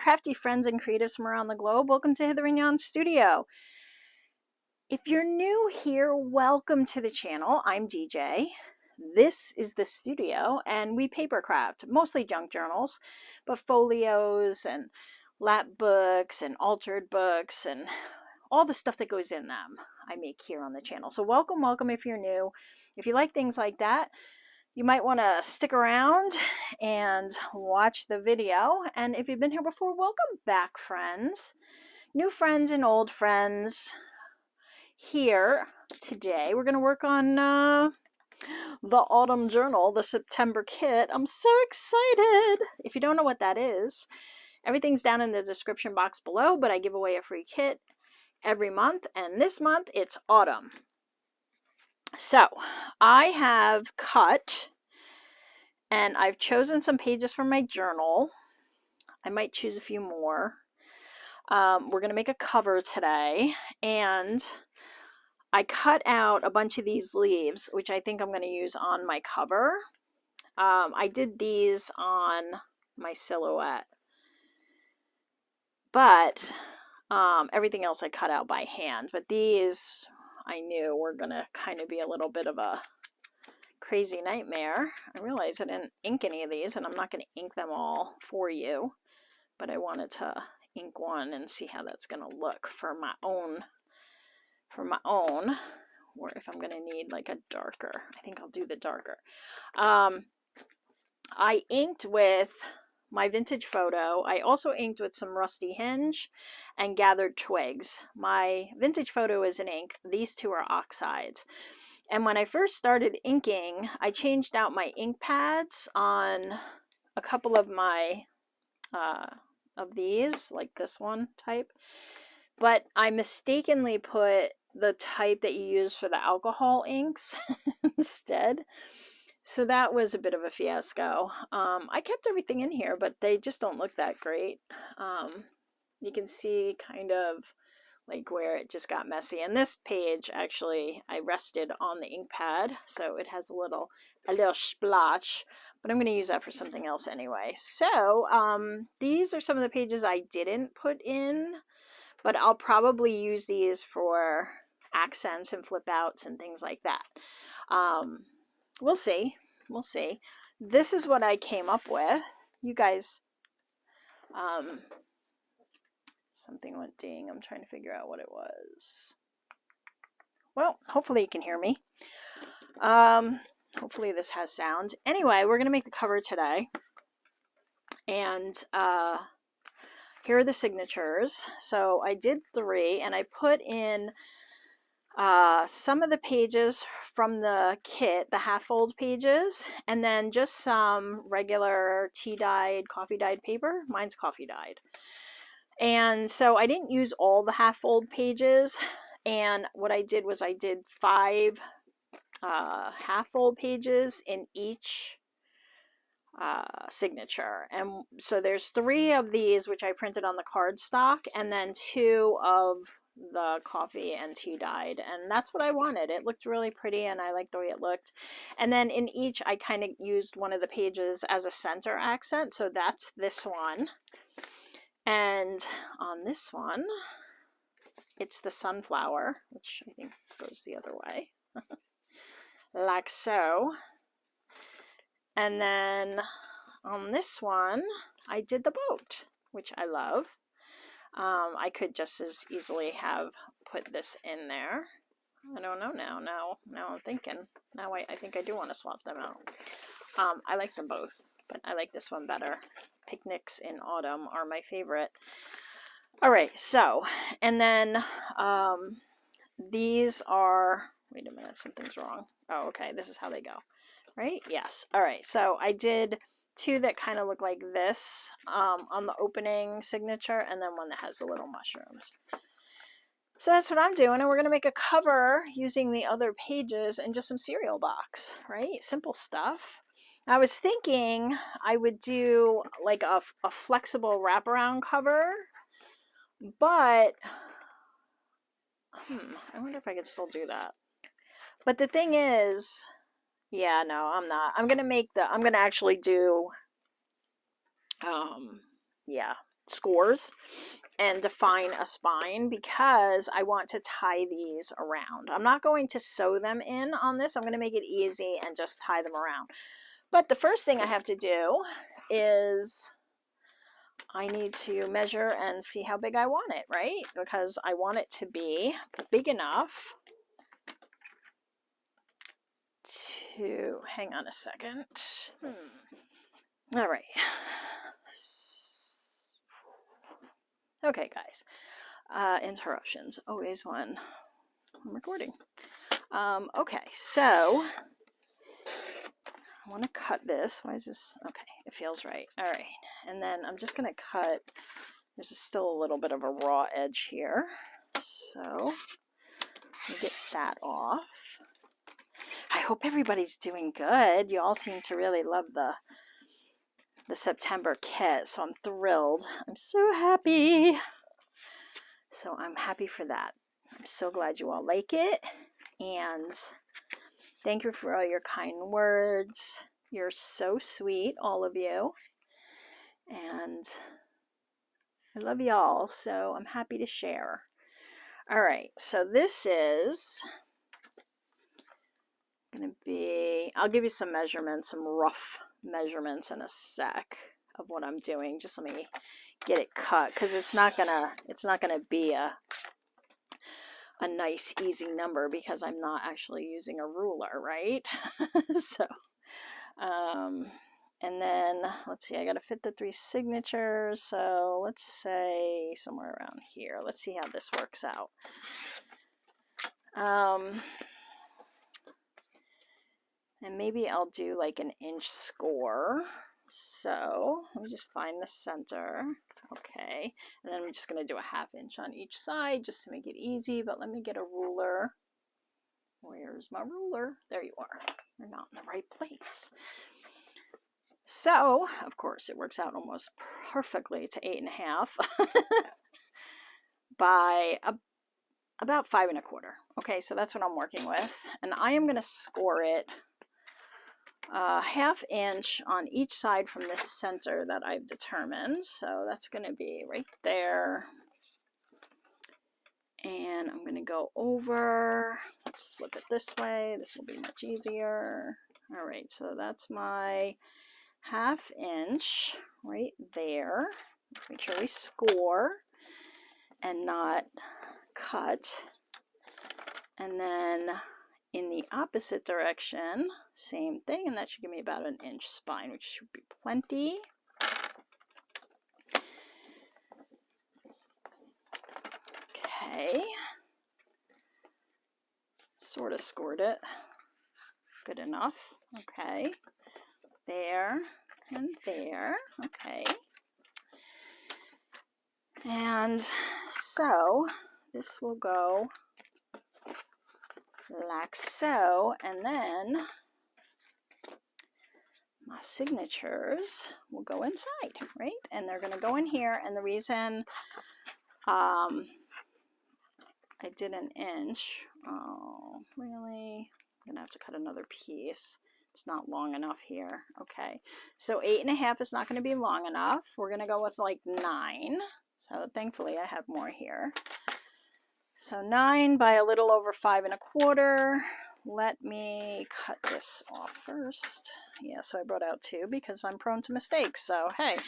crafty friends and creatives from around the globe. Welcome to Hither and Yon Studio. If you're new here, welcome to the channel. I'm DJ. This is the studio, and we paper craft, mostly junk journals, but folios and lap books and altered books and all the stuff that goes in them I make here on the channel. So welcome if you're new. If you like things like that, you might want to stick around and watch the video. And if you've been here before, welcome back, friends. New friends and old friends. Here today, we're going to work on the autumn journal, the September kit. I'm so excited. If you don't know what that is, everything's down in the description box below, but I give away a free kit every month, and this month it's autumn. So I have cut and I've chosen some pages from my journal. I might choose a few more. We're going to make a cover today, and I cut out a bunch of these leaves, which I think I'm going to use on my cover. I did these on my silhouette, but everything else I cut out by hand. But these I knew were going to kind of be a little bit of a crazy nightmare. I realized I didn't ink any of these, and I'm not going to ink them all for you, but I wanted to ink one and see how that's going to look for my own, or if I'm going to need like a darker. I think I'll do the darker. I inked with my vintage photo. I also inked with some rusty hinge and gathered twigs. My vintage photo is in ink. These two are oxides. And when I first started inking, I changed out my ink pads on a couple of my of these, like this one type, but I mistakenly put the type that you use for the alcohol inks instead. So that was a bit of a fiasco. I kept everything in here, but they just don't look that great. You can see kind of like where it just got messy. And this page, actually, I rested on the ink pad, so it has a little splotch, but I'm going to use that for something else anyway. So these are some of the pages I didn't put in, but I'll probably use these for accents and flip outs and things like that. We'll see. This is what I came up with. You guys, something went ding. I'm trying to figure out what it was. Well, hopefully you can hear me. Hopefully this has sound. Anyway, we're going to make the cover today. And here are the signatures. So I did 3, and I put in some of the pages from the kit, the half-fold pages, and then just some regular tea-dyed, coffee-dyed paper. Mine's coffee-dyed. And so I didn't use all the half-fold pages, and what I did was I did 5 half-fold pages in each signature. And so there's 3 of these, which I printed on the cardstock, and then 2 of the coffee and tea dyed, and that's what I wanted. It looked really pretty, and I liked the way it looked. And then in each, I kind of used one of the pages as a center accent, so that's this one. And on this one, it's the sunflower, which I think goes the other way, like so. And then on this one, I did the boat, which I love. I could just as easily have put this in there. I don't know now. Now I'm thinking. Now I think I do want to swap them out. I like them both, but I like this one better. Picnics in autumn are my favorite. All right, so, and then these are, wait a minute, something's wrong. Oh, okay, this is how they go, right? Yes. All right, so I did 2 that kind of look like this on the opening signature, and then one that has the little mushrooms. So that's what I'm doing, and we're going to make a cover using the other pages and just some cereal box, right? Simple stuff. I was thinking I would do like a flexible wraparound cover, but I wonder if I could still do that. But the thing is, yeah, no, I'm not. I'm going to actually do, yeah, scores and define a spine, because I want to tie these around. I'm not going to sew them in on this. I'm going to make it easy and just tie them around. But the first thing I have to do is I need to measure and see how big I want it, right? Because I want it to be big enough to, hang on a second. All right. Okay, guys. Interruptions, always one. I'm recording. Okay, so I want to cut this. Why is this? Okay, it feels right. All right, and then I'm just going to cut. There's still a little bit of a raw edge here, so get that off. I hope everybody's doing good. You all seem to really love the September kit, so I'm thrilled. I'm so happy. So I'm happy for that. I'm so glad you all like it, and thank you for all your kind words. You're so sweet, all of you, and I love y'all, so I'm happy to share. All right, so this is going to be, I'll give you some measurements, some rough measurements in a sec of what I'm doing. Just let me get it cut, because it's not gonna be a nice easy number, because I'm not actually using a ruler, right? So and then let's see, I got to fit the 3 signatures, so let's say somewhere around here. Let's see how this works out. And maybe I'll do like an inch score. So let me just find the center. Okay, and then I'm just going to do a 1/2 inch on each side just to make it easy, but let me get a ruler. Where's my ruler? There you are. You're not in the right place. So, of course, it works out almost perfectly to 8.5 by about 5 1/4. Okay, so that's what I'm working with. And I am going to score it 1/2 inch on each side from the center that I've determined. So that's going to be right there. And I'm going to go over. Let's flip it this way. This will be much easier. All right, so that's my 1/2 inch right there. Let's make sure we score and not cut. And then in the opposite direction, same thing, and that should give me about 1 inch spine, which should be plenty. Okay. Sort of scored it. Good enough. Okay. There and there. Okay. And so this will go like so, and then my signatures will go inside, right? And they're going to go in here, and the reason I did 1 inch, oh, really? I'm going to have to cut another piece. It's not long enough here. Okay, so 8.5 is not going to be long enough. We're going to go with like 9. So thankfully I have more here. So 9 by a little over 5 1/4. Let me cut this off first. Yeah, so I brought out 2 because I'm prone to mistakes. So hey,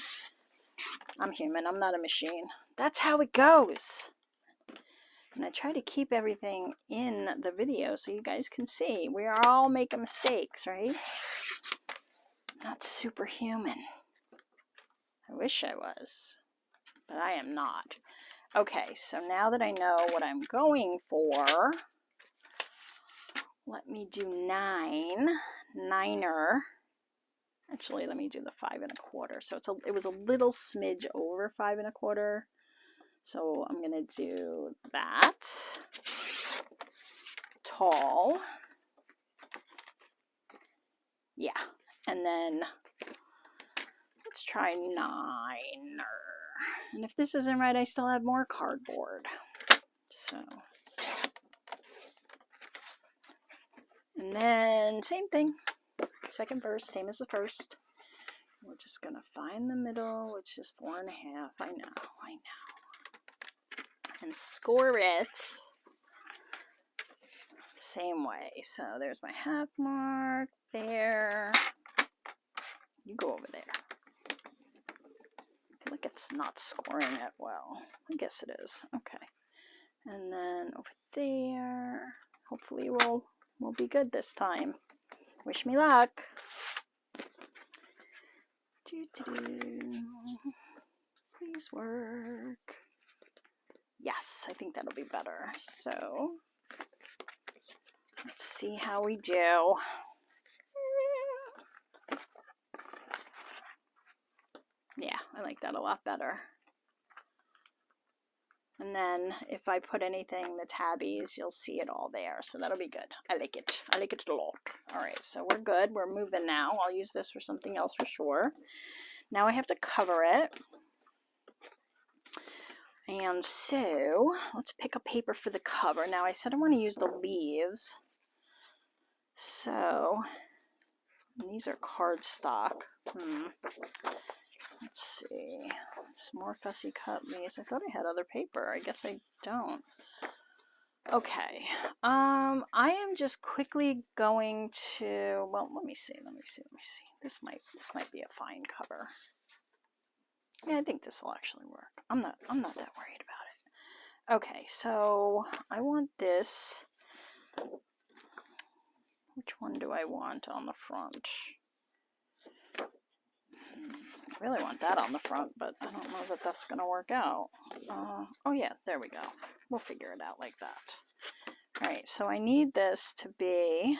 I'm human. I'm not a machine. That's how it goes. And I try to keep everything in the video so you guys can see. We are all making mistakes, right? Not superhuman. I wish I was, but I am not. Okay, so now that I know what I'm going for, let me do 9. 9er. Actually, let me do the 5 1/4. So it was a little smidge over 5 1/4. So I'm going to do that. Tall. Yeah. And then let's try 9er. And if this isn't right, I still have more cardboard. So. And then same thing. Second verse, same as the first. we're just gonna find the middle, which is 4.5. I know. And score it same way. So there's my half mark there. You go over there. I feel like it's not scoring it well. I guess it is. Okay. And then over there. Hopefully we'll be good this time. Wish me luck. Please work. Yes, I think that'll be better. So let's see how we do. Yeah, I like that a lot better. And then if I put anything, the tabbies, you'll see it all there. So that'll be good. I like it. I like it a lot. All right, so we're good. We're moving now. I'll use this for something else for sure. Now I have to cover it. And so let's pick a paper for the cover. Now I said I want to use the leaves. So these are cardstock. Let's see. It's more fussy cut leaves. I thought I had other paper. I guess I don't. Okay. I am just quickly going to, well, let me see. This might be a fine cover. Yeah, I think this will actually work. I'm not that worried about it. Okay, so I want this. Which one do I want on the front? I really want that on the front, but I don't know that that's going to work out. Oh yeah, there we go. We'll figure it out like that. All right, so I need this to be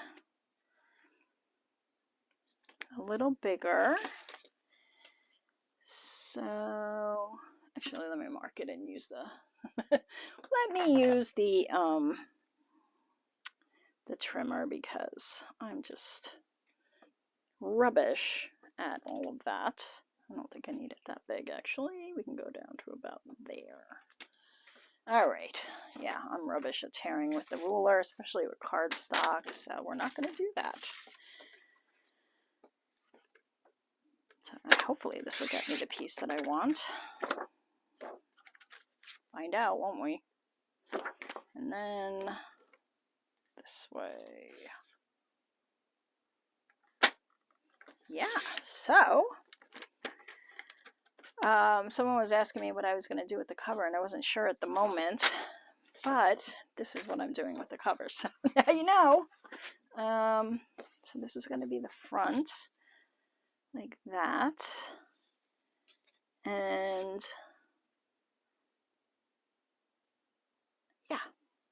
a little bigger. So actually, let me mark it and use the let me use the trimmer because I'm just rubbish at all of that. I don't think I need it that big actually. We can go down to about there. All right, yeah, I'm rubbish at tearing with the ruler, especially with cardstock, so we're not going to do that. So hopefully this will get me the piece that I want. Find out, won't we? And then this way. Yeah, so someone was asking me what I was going to do with the cover, and I wasn't sure at the moment, but this is what I'm doing with the cover, so now you know. So this is going to be the front, like that, and yeah,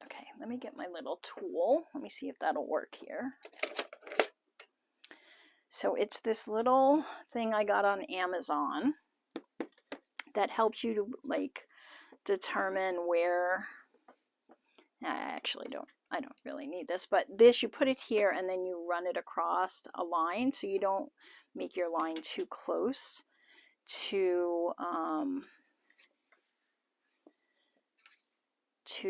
okay, let me get my little tool. Let me see if that'll work here. So it's this little thing I got on Amazon that helps you to like determine where, I don't really need this, but this, you put it here and then you run it across a line so you don't make your line too close to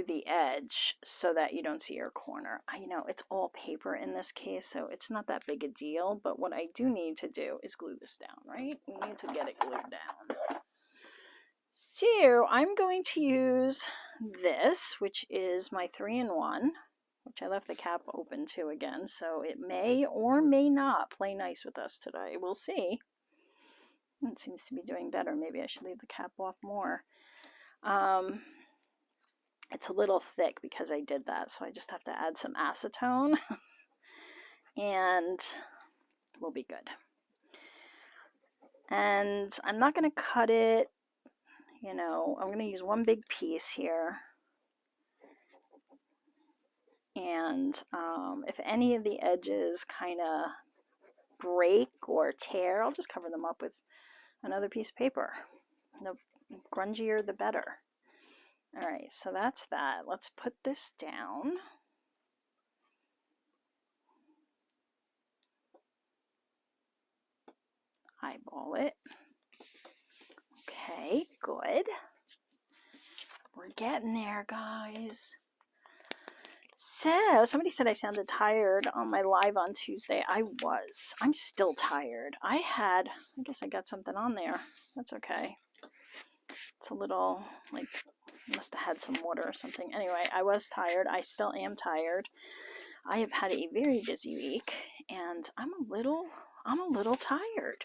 the edge so that you don't see your corner. You know, it's all paper in this case, so it's not that big a deal, but what I do need to do is glue this down, right? We need to get it glued down. So I'm going to use this, which is my 3-in-1, which I left the cap open to again, so it may or may not play nice with us today. We'll see. It seems to be doing better. Maybe I should leave the cap off more. It's a little thick because I did that, so I just have to add some acetone and we'll be good. And I'm not going to cut it, you know, I'm going to use one big piece here. And if any of the edges kind of break or tear, I'll just cover them up with another piece of paper. The grungier, the better. All right, so that's that. Let's put this down. Eyeball it. Okay, good. We're getting there, guys. somebody said I sounded tired on my live on Tuesday. I was. I'm still tired. I guess I got something on there. That's okay. It's a little, like, must have had some water or something. Anyway, I was tired. I still am tired. I have had a very busy week, and I'm a little tired.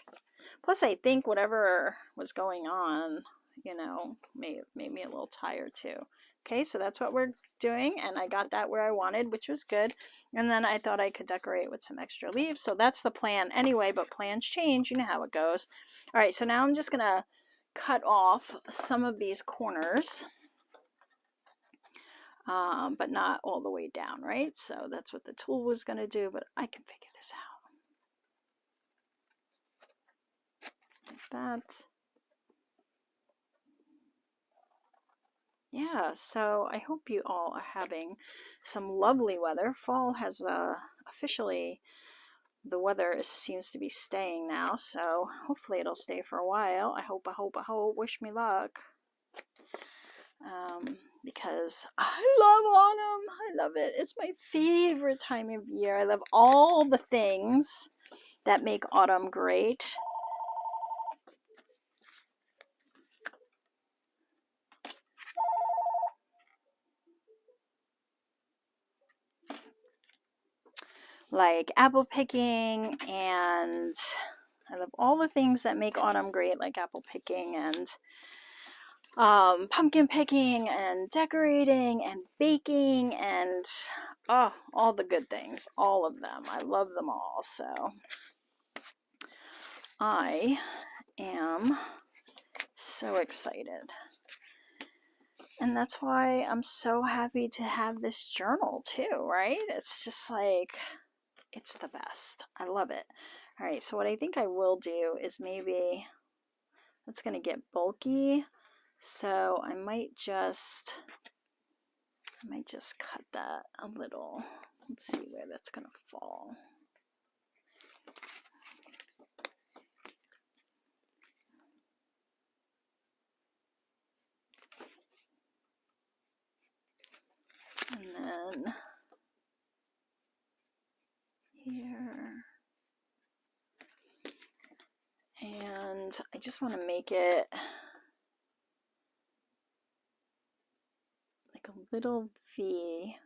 Plus, I think whatever was going on, you know, made me a little tired too. Okay, so that's what we're doing, and I got that where I wanted, which was good. And then I thought I could decorate with some extra leaves, so that's the plan anyway, but plans change, you know how it goes. All right, so now I'm just gonna cut off some of these corners, but not all the way down, right? So that's what the tool was gonna do, but I can figure this out. Like that. Yeah, so I hope you all are having some lovely weather. Fall has officially, the weather seems to be staying now, so hopefully it'll stay for a while. I hope. Wish me luck. Because I love autumn. I love it. It's my favorite time of year. I love all the things that make autumn great. Like apple picking, and I love all the things that make autumn great, like apple picking and pumpkin picking and decorating and baking and all the good things, all of them. I love them all. So I am so excited. And that's why I'm so happy to have this journal too, right? It's just like, it's the best. I love it. All right, so what I think I will do is maybe, that's going to get bulky. So I might just cut that a little. Let's see where that's going to fall. And then here. And I just want to make it like a little V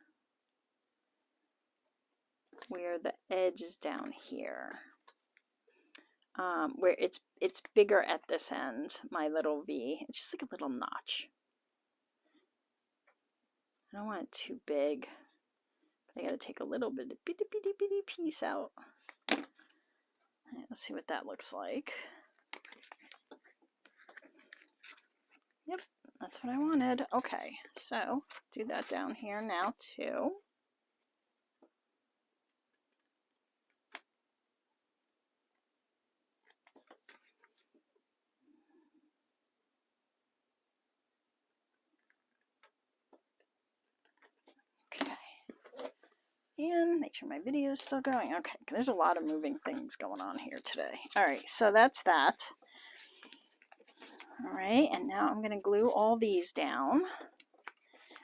where the edge is down here. Where it's bigger at this end, my little V. It's just like a little notch. I don't want it too big, but I gotta take a little bit of bitty piece out. All right, let's see what that looks like. Yep, that's what I wanted. Okay, so do that down here now too. And make sure my video is still going. Okay, there's a lot of moving things going on here today. All right, so that's that. All right, and now I'm going to glue all these down,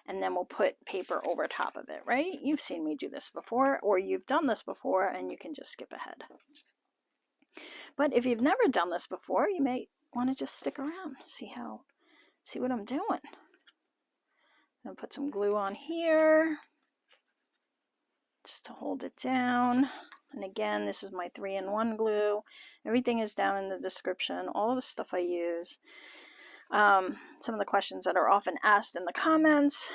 and then we'll put paper over top of it, right? You've seen me do this before, or you've done this before, and you can just skip ahead. But if you've never done this before, you may want to just stick around, see what I'm doing. I'm going to put some glue on here, just to hold it down. And again, this is my 3-in-1 glue. Everything is down in the description, all the stuff I use. Some of the questions that are often asked in the comments,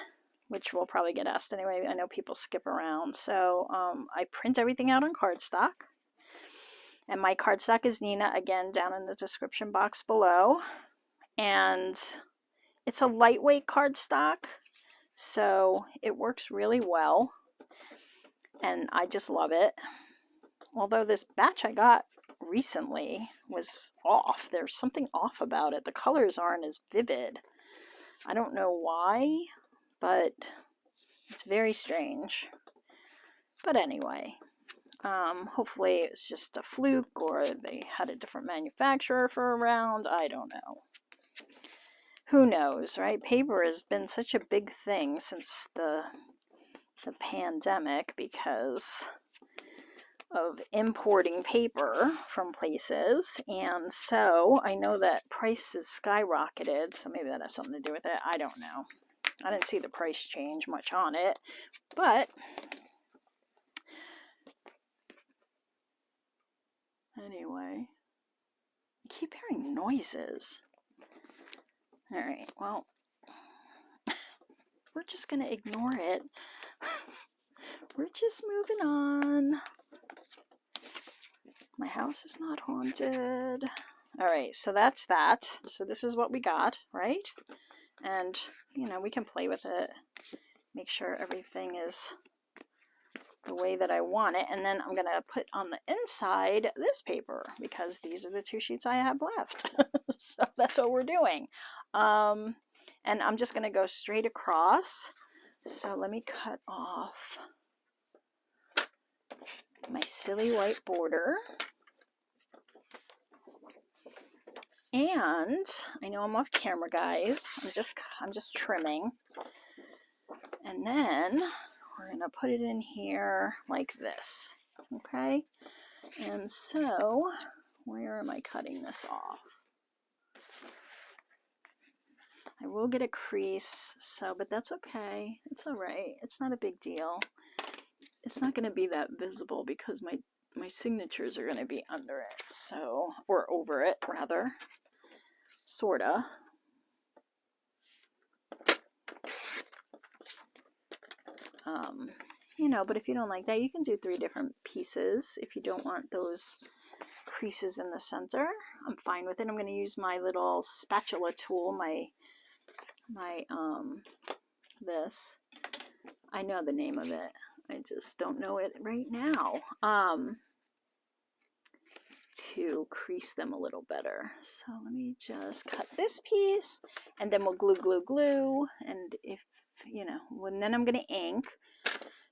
which will probably get asked anyway. I know people skip around. So I print everything out on cardstock. And my cardstock is Nina, again, down in the description box below. And it's a lightweight cardstock, so it works really well. And I just love it. Although this batch I got recently was off. There's something off about it. The colors aren't as vivid. I don't know why, but it's very strange. But anyway, hopefully it's just a fluke, or they had a different manufacturer for a round. I don't know. Who knows, right? Paper has been such a big thing since the the pandemic because of importing paper from places, and so I know that prices skyrocketed, so maybe that has something to do with it. I don't know. I didn't see the price change much on it, but anyway, I keep hearing noises. All right, well, we're just gonna ignore it. We're just moving on. My house is not haunted. All right, so that's that. So this is what we got, right? And, you know, we can play with it. Make sure everything is the way that I want it. And then I'm going to put on the inside this paper because these are the 2 sheets I have left. So that's what we're doing. And I'm just going to go straight across. So let me cut off my silly white border. And I know I'm off camera, guys. I'm just trimming. And then we're gonna put it in here like this. Okay? And so where am I cutting this off? I will get a crease, but that's okay. It's all right. It's not a big deal. It's not gonna be that visible because my signatures are going to be under it, so, or over it rather, sorta. You know, but if you don't like that, you can do 3 different pieces if you don't want those creases in the center. I'm fine with it. I'm going to use my little spatula tool, my this. I know the name of it. I just don't know it right now. To crease them a little better. So let me just cut this piece, and then we'll glue, and if, you know, and then I'm going to ink.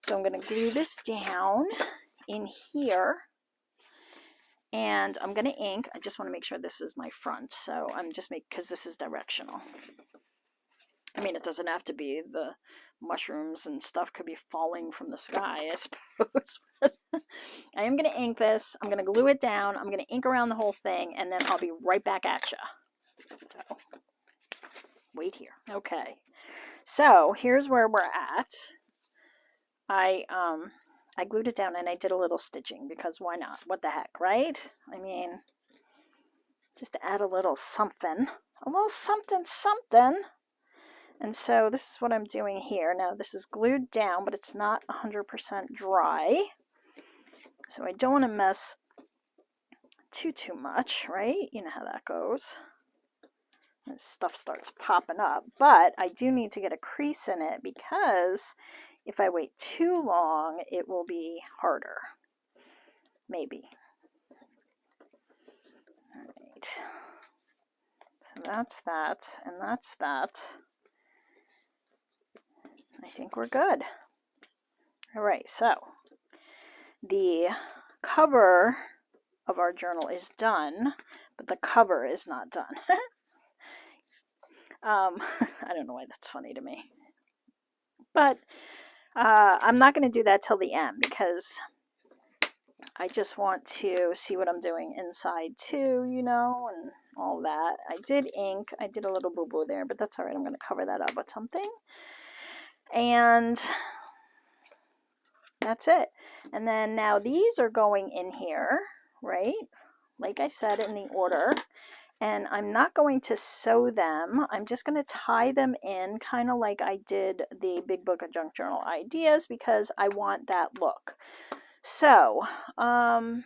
So I'm going to glue this down in here, and I'm going to ink. I just want to make sure this is my front, so I'm just because this is directional. I mean, it doesn't have to be. The mushrooms and stuff could be falling from the sky, I suppose. I am going to ink this. I'm going to glue it down. I'm going to ink around the whole thing, and then I'll be right back at you. So, wait here. Okay. So, here's where we're at. I glued it down, and I did a little stitching, because why not? What the heck, right? I mean, just to add a little something. A little something. And so this is what I'm doing here. Now this is glued down, but it's not 100% dry. So I don't want to mess too much, right? You know how that goes. And stuff starts popping up. But I do need to get a crease in it, because if I wait too long, it will be harder. Maybe. All right. So that's that, and that's that. I think we're good. All right, so the cover of our journal is done, but the cover is not done. I don't know why that's funny to me. But I'm not going to do that till the end, because I just want to see what I'm doing inside too, you know, and all that. I did ink. I did a little boo-boo there, but that's all right. I'm going to cover that up with something. And that's it. And then now these are going in here, right? Like I said, in the order. And I'm not going to sew them. I'm just going to tie them in, kind of like I did the Big Book of Junk Journal Ideas, because I want that look. So, I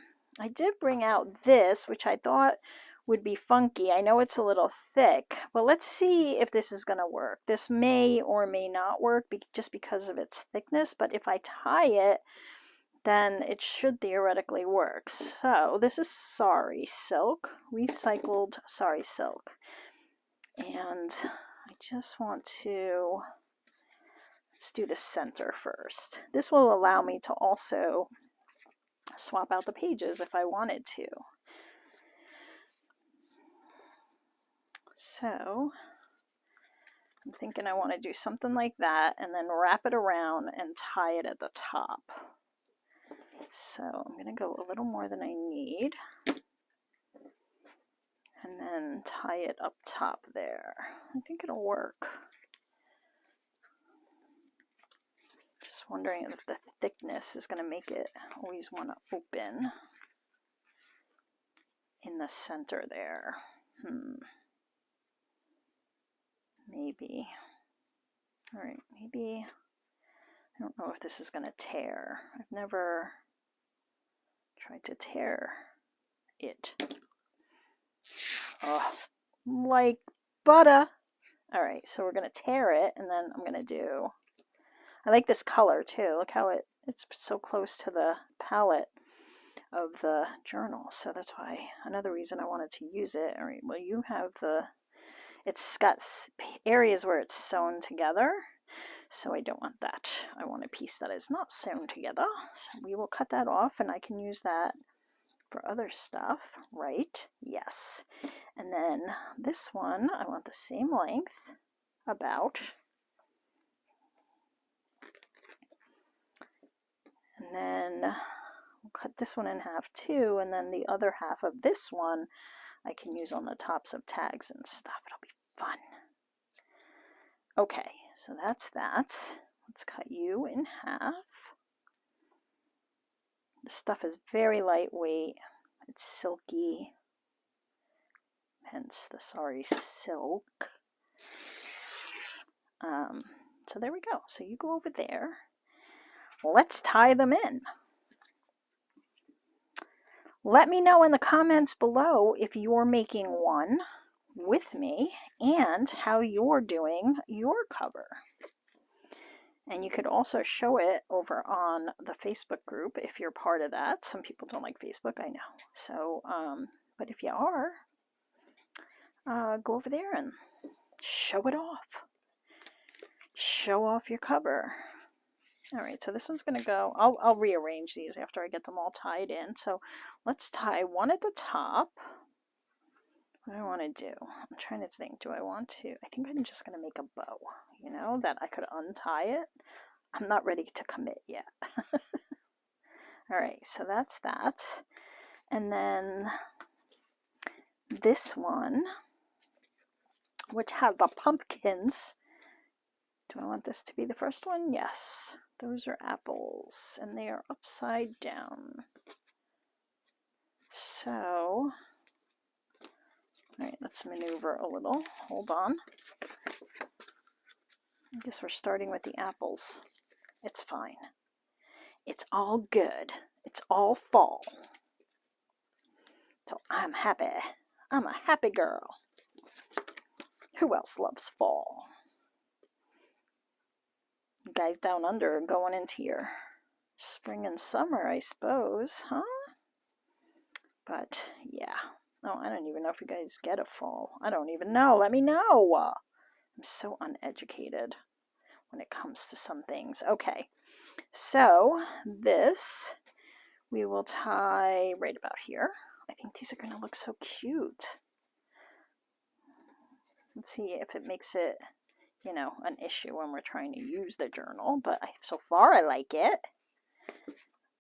did bring out this, which I thought would be funky. I know it's a little thick, but let's see if this is going to work. This may or may not work just because of its thickness, but if I tie it, then it should theoretically work. So this is Sari Silk, recycled Sari Silk. And I just want to, let's do the center first. This will allow me to also swap out the pages if I wanted to. So I'm thinking I want to do something like that and then wrap it around and tie it at the top. So I'm going to go a little more than I need and then tie it up top there. I think it'll work. Just wondering if the thickness is going to make it always want to open in the center there. Maybe. All right, maybe. I don't know if this is going to tear. I've never tried to tear it. Oh, like butter. All right, so we're going to tear it, and then I'm going to do... I like this color too. Look how it's so close to the palette of the journal. So that's why, another reason I wanted to use it. All right, well, you have it's got areas where it's sewn together. So I don't want that. I want a piece that is not sewn together. So we will cut that off, and I can use that for other stuff, right? Yes. And then this one, I want the same length, about. And then we'll cut this one in half too, and then the other half of this one I can use on the tops of tags and stuff. It'll be fun. Okay, so that's that. Let's cut you in half. The stuff is very lightweight. It's silky, hence the sorry silk. So there we go. So you go over there. Let's tie them in. Let me know in the comments below if you're making one with me and how you're doing your cover. And you could also show it over on the Facebook group if you're part of that. Some people don't like Facebook, I know. So, but if you are, go over there and show it off. Show off your cover. All right, so this one's going to go, I'll rearrange these after I get them all tied in. So let's tie one at the top. What do I want to do? I'm trying to think, do I want to? I think I'm just going to make a bow, you know, that I could untie it. I'm not ready to commit yet. All right, so that's that. And then this one, which have the pumpkins. Do I want this to be the first one? Yes. Those are apples, and they are upside down. So, all right, let's maneuver a little. Hold on. I guess we're starting with the apples. It's fine. It's all good. It's all fall. So I'm happy. I'm a happy girl. Who else loves fall? You guys down under are going into your spring and summer, I suppose, huh? But yeah. Oh, I don't even know if you guys get a fall. I don't even know. Let me know. I'm so uneducated when it comes to some things. Okay, so this we will tie right about here. I think these are going to look so cute. Let's see if it makes it, you know, an issue when we're trying to use the journal, but so far I like it.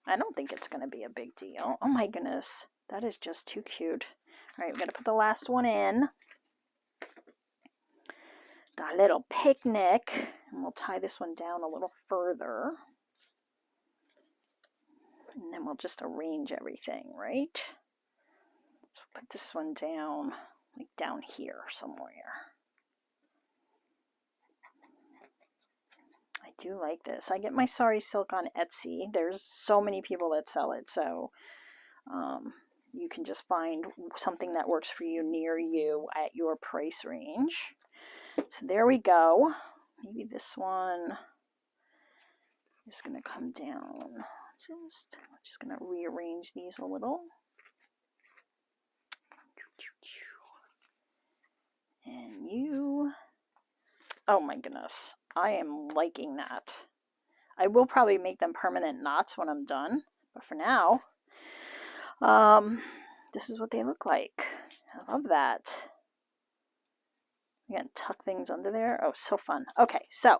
I don't think it's going to be a big deal. Oh my goodness, that is just too cute. All right, we're going to put the last one in. The little picnic, and we'll tie this one down a little further. And then we'll just arrange everything, right? So we'll put this one down, like down here somewhere. I do like this. I get my sari silk on Etsy. There's so many people that sell it, so you can just find something that works for you near you at your price range. So there we go. Maybe this one is going to come down. Just going to rearrange these a little. And you... Oh my goodness. I am liking that. I will probably make them permanent knots when I'm done. But for now, this is what they look like. I love that. You gotta tuck things under there. Oh, so fun. Okay, so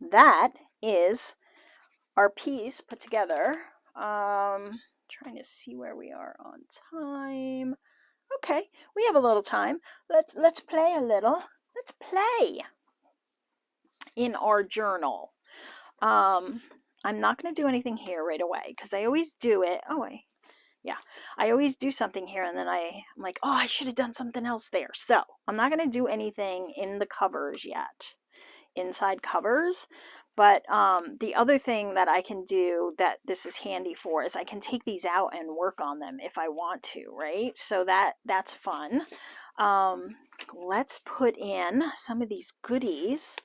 that is our piece put together. Trying to see where we are on time. Okay, we have a little time. Let's play a little. Let's play in our journal. I'm not going to do anything here right away because I always do it. I always do something here and then I'm like, oh, I should have done something else there. So I'm not going to do anything in the covers yet, inside covers. But the other thing that I can do that this is handy for is I can take these out and work on them if I want to, right? So that's fun. Let's put in some of these goodies.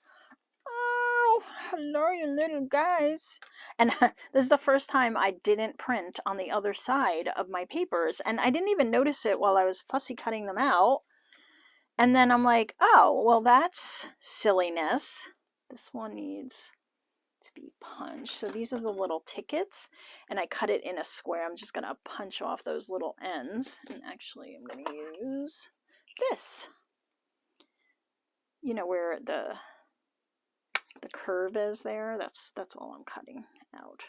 Oh, hello, you little guys. And this is the first time I didn't print on the other side of my papers. And I didn't even notice it while I was fussy cutting them out. And then I'm like, oh, well, that's silliness. This one needs to be punched. So these are the little tickets. And I cut it in a square. I'm just going to punch off those little ends. And actually, I'm going to use this. You know, where the curve is there. That's all I'm cutting out.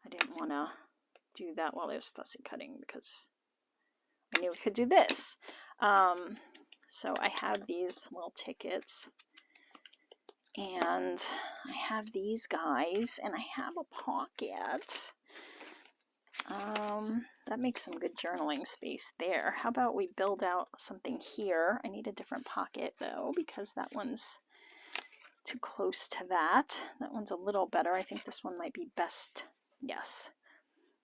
I didn't want to do that while I was fussy cutting because I knew we could do this. So I have these little tickets and I have these guys and I have a pocket. That makes some good journaling space there. How about we build out something here? I need a different pocket though, because that one's too close to that. That one's a little better. I think this one might be best. Yes.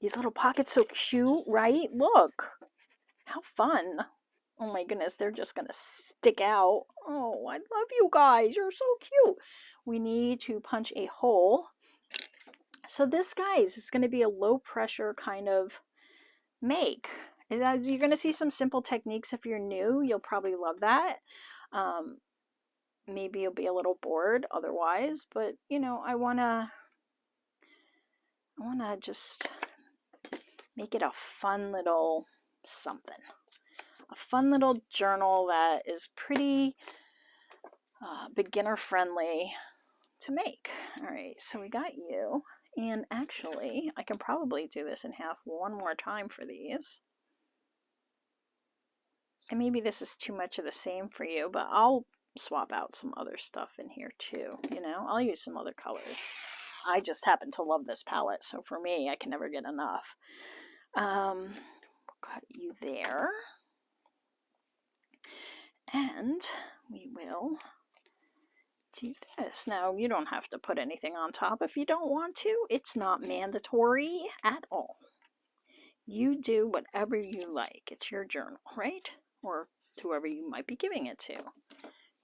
These little pockets so cute, right? Look. How fun. Oh my goodness, they're just gonna stick out. Oh, I love you guys. You're so cute. We need to punch a hole. So this, guys, is going to be a low pressure kind of make. You're going to see some simple techniques. If you're new, you'll probably love that. Maybe you'll be a little bored otherwise, but you know, I want to just make it a fun little something. A fun little journal that is pretty beginner friendly to make. All right, so we got you. And actually, I can probably do this in half one more time for these. And maybe this is too much of the same for you, but I'll swap out some other stuff in here too. You know, I'll use some other colors. I just happen to love this palette, so for me, I can never get enough. We'll cut you there. And we will do this. Now, you don't have to put anything on top if you don't want to. It's not mandatory at all. You do whatever you like. It's your journal, right? Or to whoever you might be giving it to. All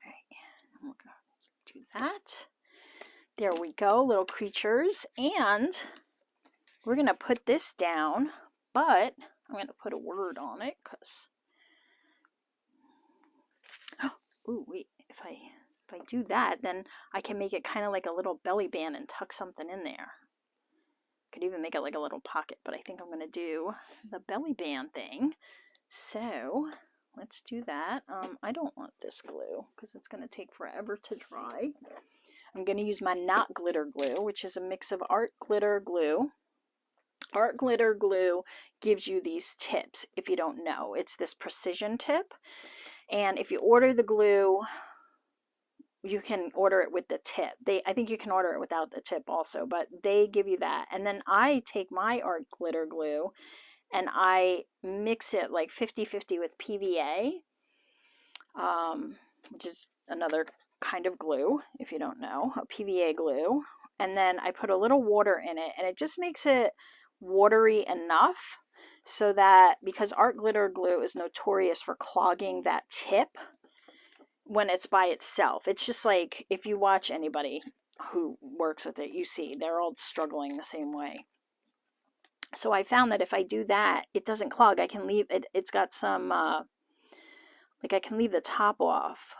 right, we'll do that. There we go, little creatures. And we're going to put this down, but I'm going to put a word on it because... Ooh, wait, if I do that, then I can make it kind of like a little belly band and tuck something in there. Could even make it like a little pocket, but I think I'm going to do the belly band thing. So let's do that. I don't want this glue because it's going to take forever to dry. I'm going to use my not glitter glue, which is a mix of art glitter glue. Art glitter glue gives you these tips if you don't know. It's this precision tip. And if you order the glue, you can order it with the tip. I think you can order it without the tip also, but they give you that. And then I take my art glitter glue and I mix it like 50-50 with PVA, which is another kind of glue, if you don't know, a PVA glue. And then I put a little water in it, and it just makes it watery enough so that, because art glitter glue is notorious for clogging that tip when it's by itself. It's just like, if you watch anybody who works with it, you see they're all struggling the same way. So I found that if I do that, it doesn't clog. I can leave it, it's got some, like I can leave the top off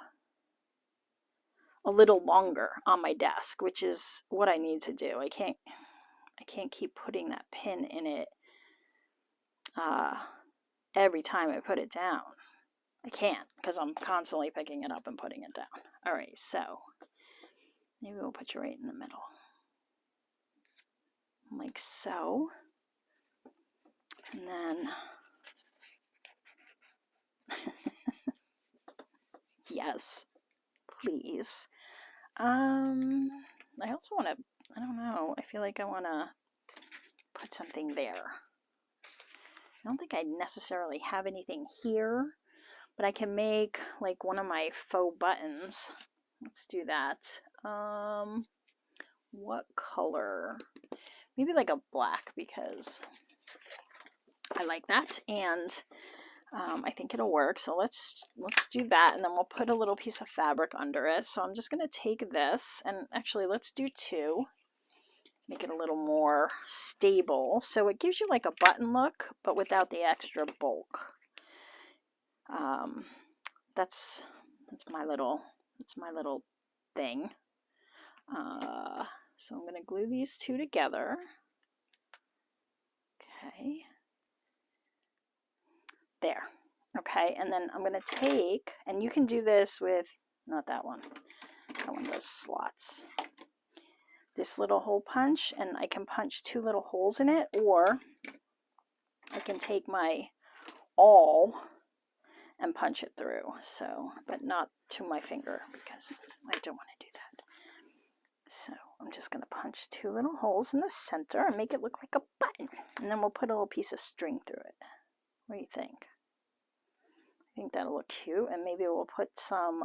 a little longer on my desk, which is what I need to do. I can't keep putting that pin in it every time I put it down. I can't because I'm constantly picking it up and putting it down. All right, so maybe we'll put you right in the middle. Like so. And then, yes, please. I also want to, I don't know, I feel like I want to put something there. I don't think I necessarily have anything here, but I can make like one of my faux buttons. Let's do that. What color? Maybe like a black, because I like that, and I think it'll work. So let's do that, and then we'll put a little piece of fabric under it. So I'm just going to take this, and actually let's do two. Make it a little more stable, so it gives you like a button look, but without the extra bulk. That's my little thing. So I'm going to glue these two together. Okay. There. Okay, and then I'm going to take, and you can do this with, not that one. That one does slots. This little hole punch, and I can punch two little holes in it, or I can take my awl and punch it through. So, but not to my finger, because I don't want to do that. So I'm just going to punch two little holes in the center and make it look like a button. And then we'll put a little piece of string through it. What do you think? I think that'll look cute, and maybe we'll put some,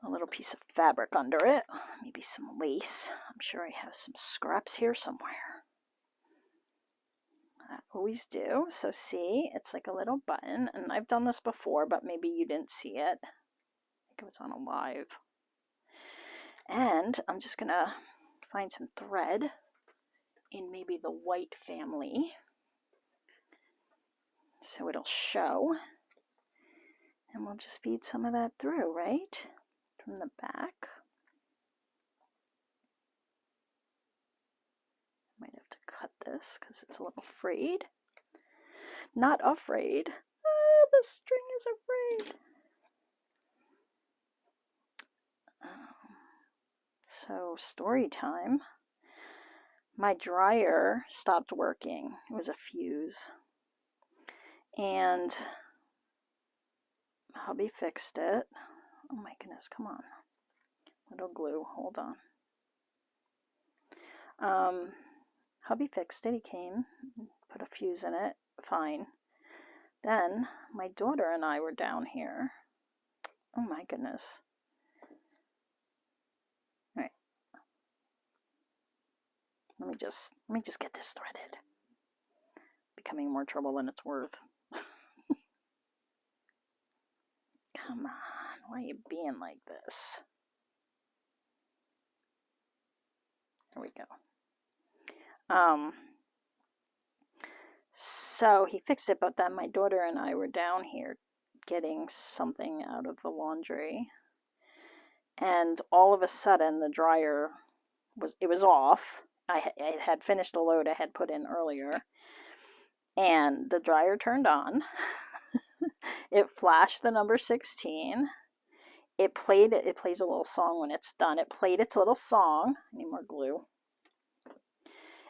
a little piece of fabric under it, maybe some lace. I'm sure I have some scraps here somewhere. I always do. So see, it's like a little button, and I've done this before, but maybe you didn't see it. I think it was on a live. And I'm just gonna find some thread in maybe the white family, so it'll show, and we'll just feed some of that through, right? From the back. Might have to cut this because it's a little frayed. Not afraid. Ah, the string is afraid. So, story time. My dryer stopped working. It was a fuse. And hubby fixed it. Oh my goodness, come on. Little glue, hold on. Hubby fixed it. He came, put a fuse in it, fine. Then my daughter and I were down here. Oh my goodness. All right. Let me just get this threaded. Becoming more trouble than it's worth. Come on, why are you being like this? There we go. So he fixed it, but then my daughter and I were down here getting something out of the laundry, and all of a sudden the dryer was off. I had finished the load I had put in earlier, and the dryer turned on. It flashed the number 16. It plays a little song when it's done. It played its little song. I need more glue.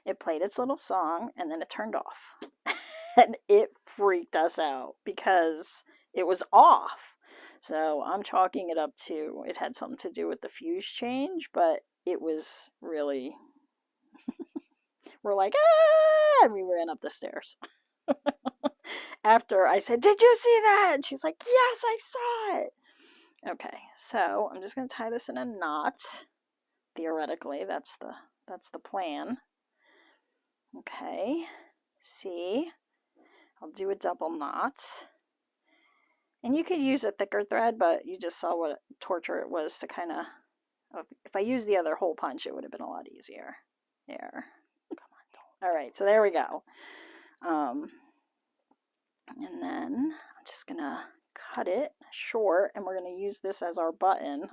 It played its little song, and then it turned off. And it freaked us out because it was off. So I'm chalking it up to, it had something to do with the fuse change, but it was really, we're like, ah, and we ran up the stairs. After I said, did you see that? And she's like, yes, I saw it. Okay, so I'm just going to tie this in a knot. Theoretically, that's the plan. Okay, see, I'll do a double knot. And you could use a thicker thread, but you just saw what torture it was to kind of, if I used the other hole punch, it would have been a lot easier. There. Come on. All right, so there we go. And then I'm just going to cut it short, and we're going to use this as our button,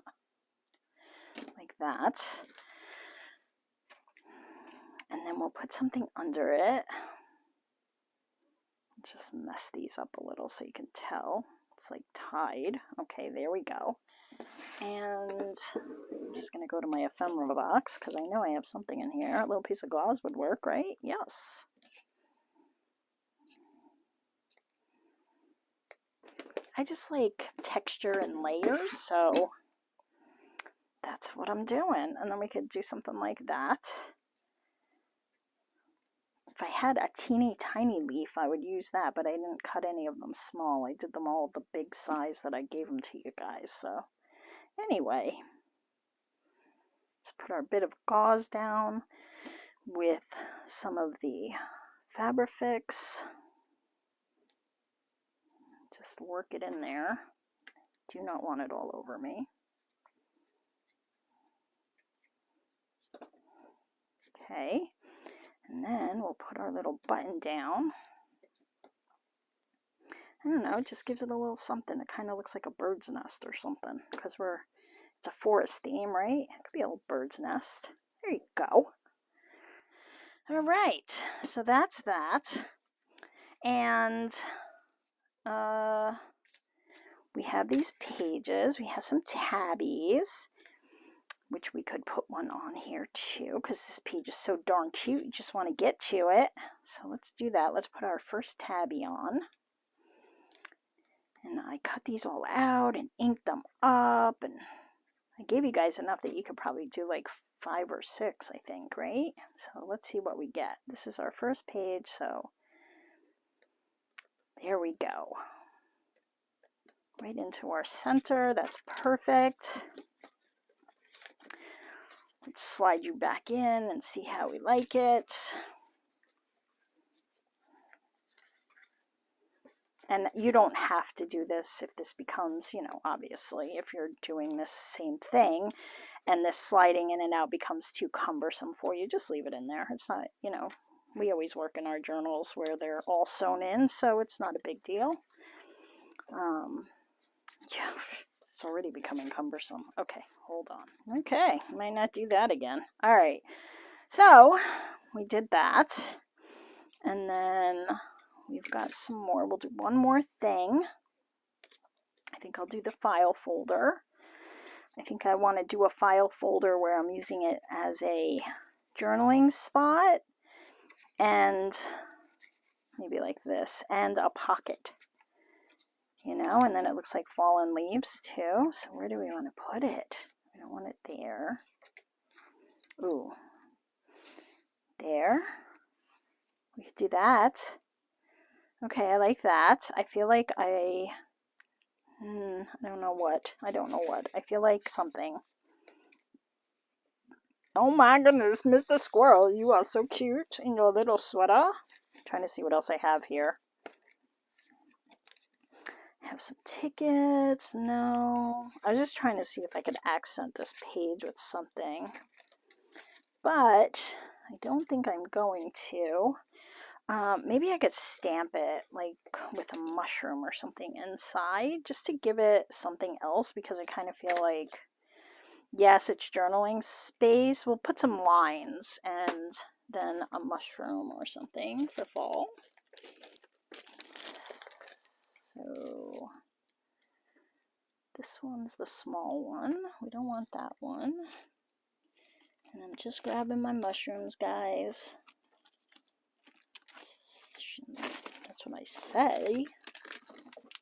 like that. And then we'll put something under it. Just mess these up a little so you can tell. It's like tied. Okay, there we go. And I'm just going to go to my ephemera box because I know I have something in here. A little piece of gauze would work, right? Yes. I just like texture and layers, so that's what I'm doing. And then we could do something like that. If I had a teeny tiny leaf, I would use that, but I didn't cut any of them small. I did them all the big size that I gave them to you guys. So anyway, let's put our bit of gauze down with some of the Fabrifix. Just work it in there. Do not want it all over me. Okay. And then we'll put our little button down. I don't know, it just gives it a little something. It kind of looks like a bird's nest or something because it's a forest theme, right? It could be a little bird's nest. There you go. All right, so that's that. And we have these pages. We have some tabbies, which we could put one on here too, because this page is so darn cute. You just want to get to it. So let's do that. Let's put our first tabby on. And I cut these all out and inked them up. And I gave you guys enough that you could probably do like 5 or 6, I think, right? So let's see what we get. This is our first page, so there we go. Right into our center. That's perfect. Let's slide you back in and see how we like it. And you don't have to do this if this becomes, you know, obviously, if you're doing this same thing and this sliding in and out becomes too cumbersome for you, just leave it in there. It's not, you know, we always work in our journals where they're all sewn in, so it's not a big deal. Yeah, it's already becoming cumbersome. Okay, hold on. Okay, might not do that again. All right, so we did that. And then we've got some more. We'll do one more thing. I think I'll do the file folder. I think I want to do a file folder where I'm using it as a journaling spot and maybe like this and a pocket, you know, and then it looks like fallen leaves too. So where do we want to put it? We don't want it there. Ooh, there. We could do that. Okay, I like that. I feel like I don't know what. I don't know what. I feel like something. Oh my goodness, Mr. Squirrel, you are so cute in your little sweater. I'm trying to see what else I have here. I have some tickets. No. I was just trying to see if I could accent this page with something. But I don't think I'm going to. Maybe I could stamp it like with a mushroom or something inside just to give it something else, because I kind of feel like, yes, it's journaling space. We'll put some lines and then a mushroom or something for fall. So this one's the small one. We don't want that one. And I'm just grabbing my mushrooms, guys. That's what I say.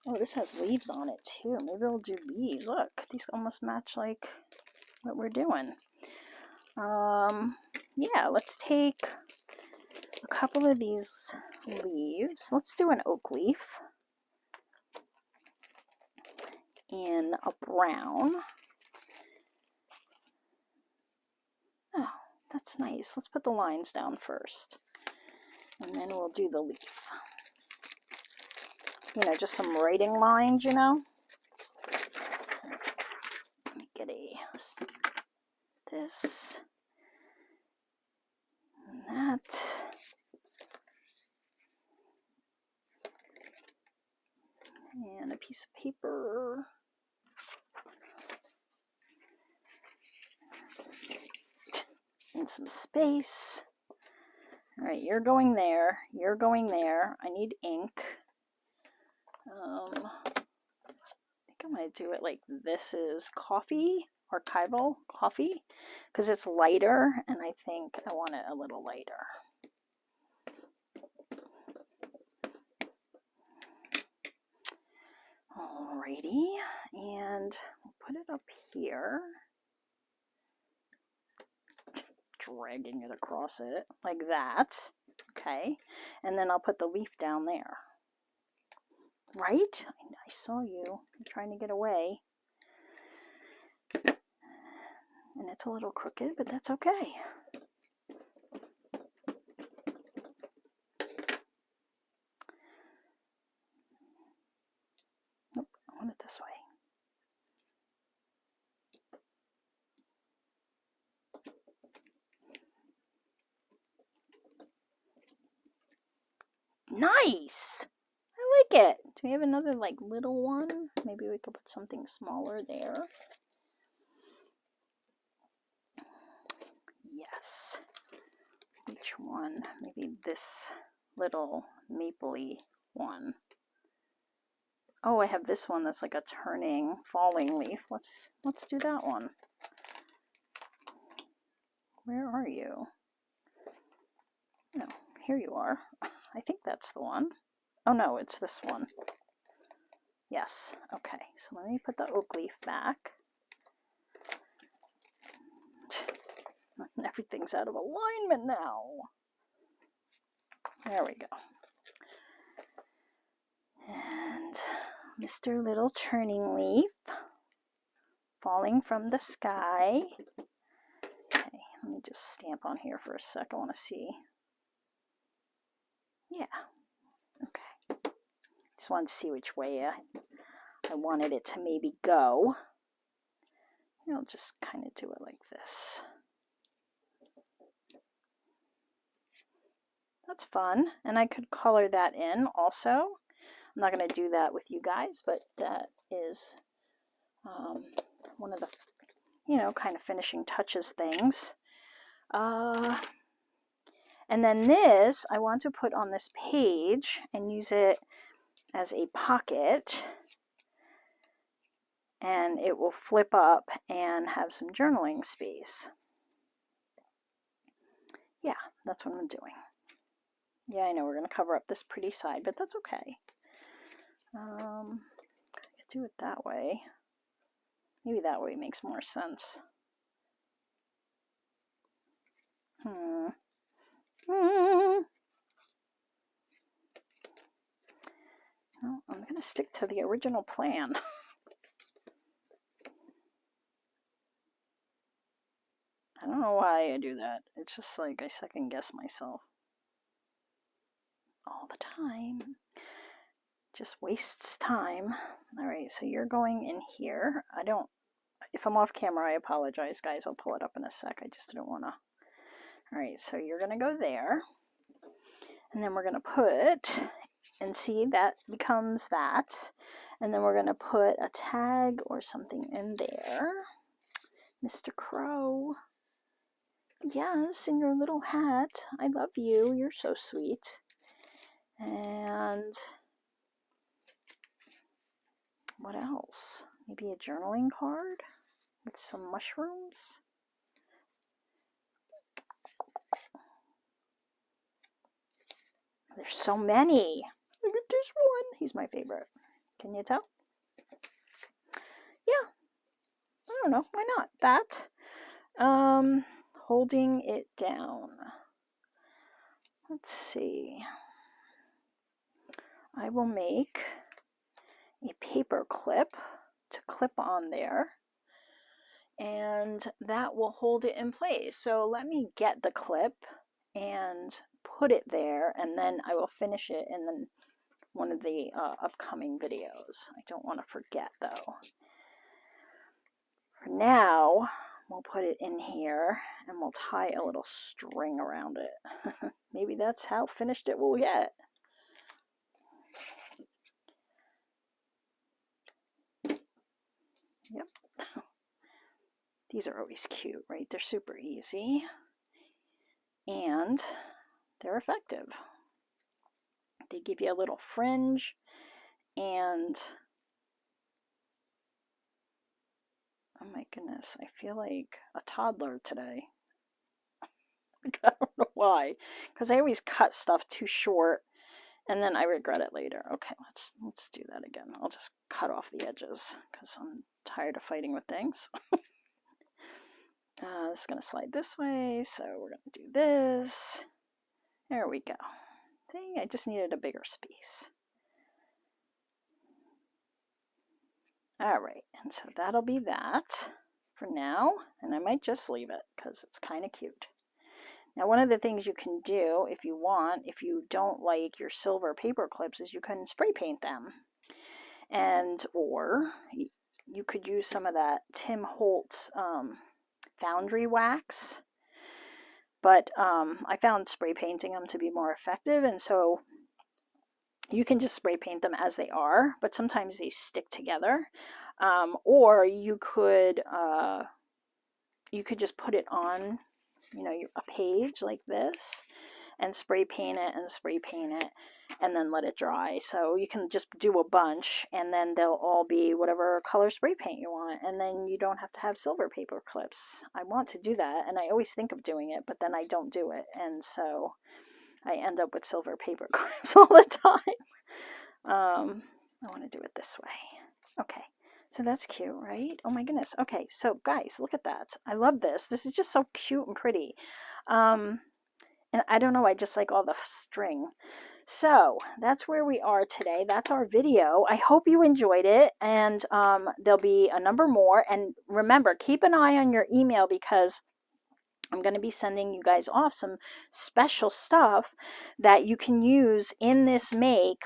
Oh, this has leaves on it too. Maybe we'll do leaves. Look, these almost match like what we're doing. Yeah, let's take a couple of these leaves. Let's do an oak leaf in a brown. Oh, that's nice. Let's put the lines down first. And then we'll do the leaf. You know, just some writing lines, you know. Let me get this and that. And a piece of paper. And some space. All right, you're going there. You're going there. I need ink. I think I'm going to do it like this is coffee, archival coffee, because it's lighter, and I think I want it a little lighter. Alrighty, and we'll put it up here. Dragging it across it like that. Okay, and then I'll put the leaf down there. Right? I saw you. I'm trying to get away. And it's a little crooked, but that's okay. Nope, I want it this way. Nice! I like it. Do we have another like little one? Maybe we could put something smaller there. Yes. Which one? Maybe this little mapley one. Oh, I have this one that's like a turning, falling leaf. Let's do that one. Where are you? No, here you are. I think that's the one. Oh no, it's this one. Yes, okay. So let me put the oak leaf back. Everything's out of alignment now. There we go. And Mr. Little Turning Leaf falling from the sky. Okay, let me just stamp on here for a sec. I want to see. Yeah. Okay. Just wanted to see which way I wanted it to maybe go. I'll just kind of do it like this. That's fun. And I could color that in also. I'm not going to do that with you guys, but that is one of the, kind of finishing touches things. And then this, I want to put on this page and use it as a pocket. And it will flip up and have some journaling space. Yeah, that's what I'm doing. Yeah, I know we're going to cover up this pretty side, but that's okay. Do it that way. Maybe that way makes more sense. No, I'm going to stick to the original plan. I don't know why I do that. It's just like I second guess myself all the time. Just wastes time. All right, so you're going in here. If I'm off camera, I apologize, guys. I'll pull it up in a sec. I just didn't want to. All right, so you're going to go there. And then we're going to put, and see, that becomes that. And then we're going to put a tag or something in there. Mr. Crow. Yes, in your little hat. I love you. You're so sweet. And what else? Maybe a journaling card with some mushrooms. There's so many. Look at this one. He's my favorite. Can you tell? Yeah. I don't know. Why not? That. Holding it down. Let's see. I will make a paper clip to clip on there, and that will hold it in place. So let me get the clip and put it there, and then I will finish it in one of the upcoming videos. I don't want to forget though. For now, we'll put it in here and we'll tie a little string around it. Maybe that's how finished it will get. Yep. These are always cute, right? They're super easy. And they're effective. They give you a little fringe, and oh my goodness, I feel like a toddler today. I don't know why, because I always cut stuff too short and then I regret it later. Okay, let's do that again. I'll just cut off the edges because I'm tired of fighting with things. This is going to slide this way, so we're going to do this. There we go. See, I just needed a bigger space. All right, and so that'll be that for now, and I might just leave it because it's kind of cute. Now, one of the things you can do if you want, if you don't like your silver paper clips, is you can spray paint them. And, or you could use some of that Tim Holtz foundry wax. But I found spray painting them to be more effective, and so you can just spray paint them as they are, but sometimes they stick together. Or you could just put it on, a page like this and spray paint it and then let it dry. So you can just do a bunch and then they'll all be whatever color spray paint you want, and then you don't have to have silver paper clips. I want to do that, and I always think of doing it, but then I don't do it, and so I end up with silver paper clips all the time. I want to do it this way. Okay. So that's cute, right? Oh my goodness. Okay, so guys, look at that. I love this. This is just so cute and pretty. And I don't know, I just like all the string. So that's where we are today. That's our video. I hope you enjoyed it, and there'll be a number more. And remember, keep an eye on your email because I'm going to be sending you guys off some special stuff that you can use in this make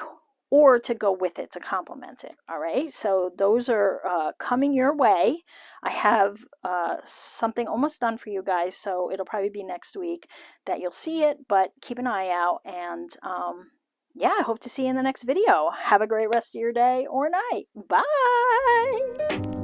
or to go with it to complement it. All right, so those are coming your way. I have something almost done for you guys, so it'll probably be next week that you'll see it, but keep an eye out, and yeah, I hope to see you in the next video. Have a great rest of your day or night. Bye!